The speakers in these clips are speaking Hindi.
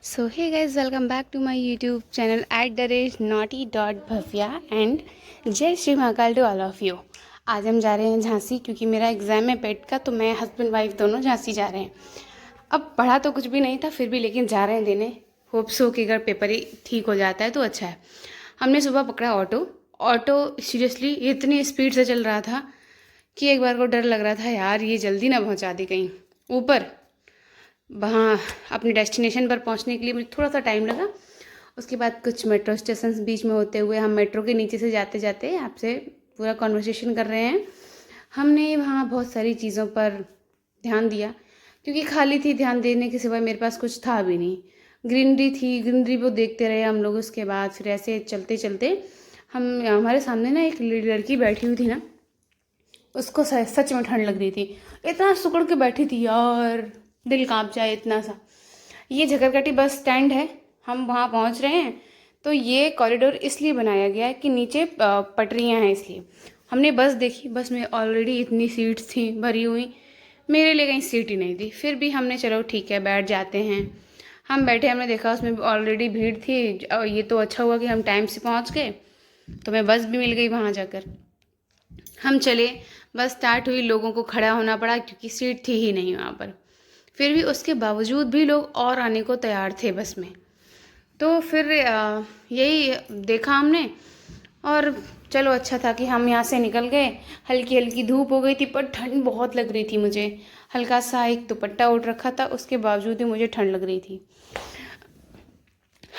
So hey guys, welcome back to my YouTube channel @naughty.bhavya and जय Shri Mahakal to all of you. आज हम जा रहे हैं झांसी क्योंकि मेरा एग्ज़ाम है पेट का, तो मैं हस्बैंड वाइफ दोनों झांसी जा रहे हैं। अब पढ़ा तो कुछ भी नहीं था, फिर भी लेकिन जा रहे हैं देने। होप्स हो कि अगर पेपर ही ठीक हो जाता है तो अच्छा है। हमने सुबह पकड़ा ऑटो सीरियसली इतनी स्पीड से चल रहा था कि एक बार को डर लग रहा था, यार ये जल्दी ना पहुँचा दे कहीं ऊपर। वहाँ अपने डेस्टिनेशन पर पहुँचने के लिए मुझे थोड़ा सा टाइम लगा। उसके बाद कुछ मेट्रो स्टेशन बीच में होते हुए हम मेट्रो के नीचे से जाते जाते आपसे पूरा कॉन्वर्सेशन कर रहे हैं। हमने वहाँ बहुत सारी चीज़ों पर ध्यान दिया क्योंकि खाली थी, ध्यान देने के सिवाय मेरे पास कुछ था भी नहीं। ग्रीनरी थी, ग्रीनरी को देखते रहे हम लोग। उसके बाद फिर ऐसे चलते चलते हमारे सामने ना एक लड़की बैठी हुई थी ना, उसको सच में ठंड लग रही थी। इतना सुकड़ के बैठी थी यार, दिल कांप जाए इतना सा। ये झकरकटी बस स्टैंड है, हम वहाँ पहुँच रहे हैं। तो ये कॉरिडोर इसलिए बनाया गया है कि नीचे पटरियाँ हैं, इसलिए हमने बस देखी। बस में ऑलरेडी इतनी सीट्स थी भरी हुई, मेरे लिए कहीं सीट ही नहीं थी। फिर भी हमने चलो ठीक है बैठ जाते हैं। हम बैठे, हमने देखा उसमें ऑलरेडी भीड़ थी। और ये तो अच्छा हुआ कि हम टाइम से पहुँच गए, तो हमें बस भी मिल गई वहाँ जाकर। हम चले, बस स्टार्ट हुई, लोगों को खड़ा होना पड़ा क्योंकि सीट थी ही नहीं वहाँ पर। फिर भी उसके बावजूद भी लोग और आने को तैयार थे बस में। तो फिर यही देखा हमने, और चलो अच्छा था कि हम यहाँ से निकल गए। हल्की हल्की धूप हो गई थी पर ठंड बहुत लग रही थी मुझे। हल्का सा एक दुपट्टा ओढ़ रखा था, उसके बावजूद भी मुझे ठंड लग रही थी।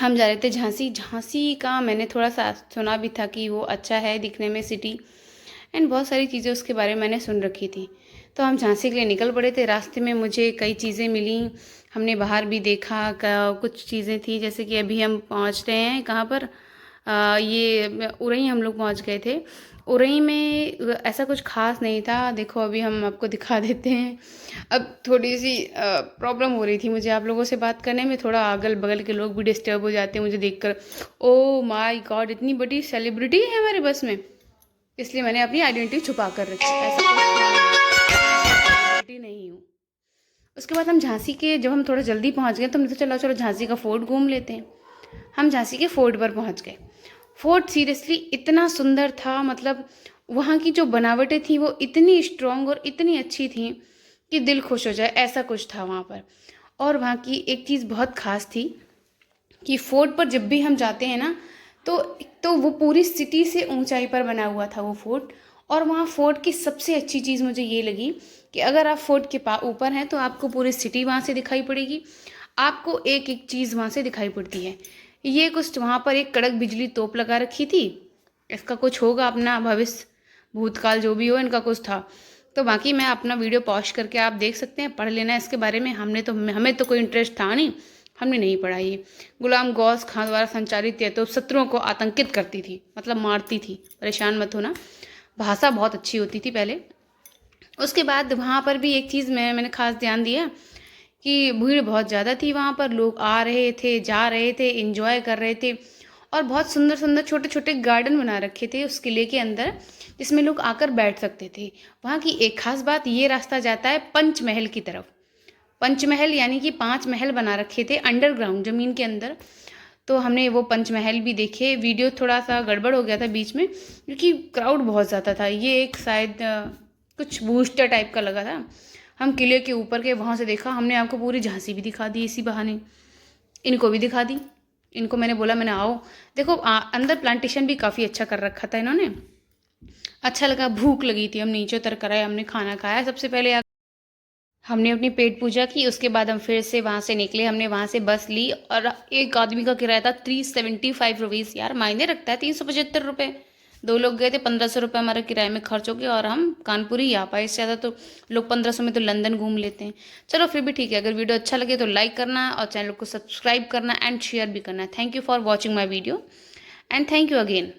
हम जा रहे थे झांसी। झांसी का मैंने थोड़ा सा सुना भी था कि वो अच्छा है दिखने में सिटी, एंड बहुत सारी चीज़ें उसके बारे में मैंने सुन रखी थी। तो हम झांसी के लिए निकल पड़े थे। रास्ते में मुझे कई चीज़ें मिली, हमने बाहर भी देखा। कुछ चीज़ें थी जैसे कि अभी हम पहुंच रहे हैं कहाँ पर, ये उरई हम लोग पहुंच गए थे। उरई में ऐसा कुछ खास नहीं था। देखो अभी हम आपको दिखा देते हैं। अब थोड़ी सी प्रॉब्लम हो रही थी मुझे आप लोगों से बात करने में, थोड़ा अगल बगल के लोग भी डिस्टर्ब हो जाते हैं मुझे देखकर। ओ माय गॉड, इतनी बड़ी सेलिब्रिटी है हमारे बस में, इसलिए मैंने अपनी आइडेंटिटी छुपा कर रखी। ऐसा कुछ नहीं हूँ। उसके बाद हम झांसी के, जब हम थोड़ा जल्दी पहुँच गए तो हमने सोचा चलो चलो झांसी का फोर्ट घूम लेते हैं। हम झांसी के फोर्ट पर पहुँच गए। फोर्ट सीरियसली इतना सुंदर था, मतलब वहाँ की जो बनावटें थी वो इतनी स्ट्रॉन्ग और इतनी अच्छी थी कि दिल खुश हो जाए, ऐसा कुछ था वहाँ पर। और वहाँ की एक चीज़ बहुत ख़ास थी कि फोर्ट पर जब भी हम जाते हैं ना, तो वो पूरी सिटी से ऊंचाई पर बना हुआ था वो फोर्ट। और वहाँ फोर्ट की सबसे अच्छी चीज़ मुझे ये लगी कि अगर आप फोर्ट के ऊपर हैं तो आपको पूरी सिटी वहाँ से दिखाई पड़ेगी, आपको एक एक चीज़ वहाँ से दिखाई पड़ती है। ये कुछ वहाँ पर एक कड़क बिजली तोप लगा रखी थी, इसका कुछ होगा अपना भविष्य भूतकाल जो भी हो, इनका कुछ था। तो बाकी मैं अपना वीडियो पॉज करके आप देख सकते हैं, पढ़ लेना इसके बारे में। हमें तो कोई इंटरेस्ट था नहीं, हमने नहीं पढ़ा। ये गुलाम गौस खां द्वारा संचालित है, तो शत्रुओं को आतंकित करती थी, मतलब मारती थी। परेशान मत होना, भाषा बहुत अच्छी होती थी पहले। उसके बाद वहाँ पर भी एक चीज़ मैंने खास ध्यान दिया कि भीड़ बहुत ज़्यादा थी वहाँ पर। लोग आ रहे थे, जा रहे थे, एंजॉय कर रहे थे। और बहुत सुंदर सुंदर छोटे छोटे गार्डन बना रखे थे उस किले के अंदर, जिसमें लोग आकर बैठ सकते थे। वहाँ की एक खास बात, ये रास्ता जाता है पंचमहल की तरफ। पंचमहल यानी कि 5 महल बना रखे थे अंडरग्राउंड, ज़मीन के अंदर। तो हमने वो पंचमहल भी देखे। वीडियो थोड़ा सा गड़बड़ हो गया था बीच में क्योंकि क्राउड बहुत ज़्यादा था। ये एक शायद कुछ बूस्टर टाइप का लगा था। हम किले के ऊपर के वहाँ से देखा। हमने आपको पूरी झांसी भी दिखा दी इसी बहाने, इनको भी दिखा दी। इनको मैंने बोला, मैंने आओ देखो। अंदर प्लांटेशन भी काफ़ी अच्छा कर रखा था इन्होंने, अच्छा लगा। भूख लगी थी, हम नीचे उतर कर आए, हमने खाना खाया। सबसे पहले हमने अपनी पेट पूजा की, उसके बाद हम फिर से वहाँ से निकले। हमने वहाँ से बस ली और एक आदमी का किराया था 375 रुपीज़। यार मायने रखता है, 375 रुपये। 2 लोग गए थे, 1500 रुपये हमारे किराए में खर्च हो गए और हम कानपुर ही आ पाए। इससे ज़्यादा तो लोग 1500 में तो लंदन घूम लेते हैं। चलो फिर भी ठीक है। अगर वीडियो अच्छा लगे तो लाइक करना और चैनल को सब्सक्राइब करना एंड शेयर भी करना। Thank you for watching my video and thank you again.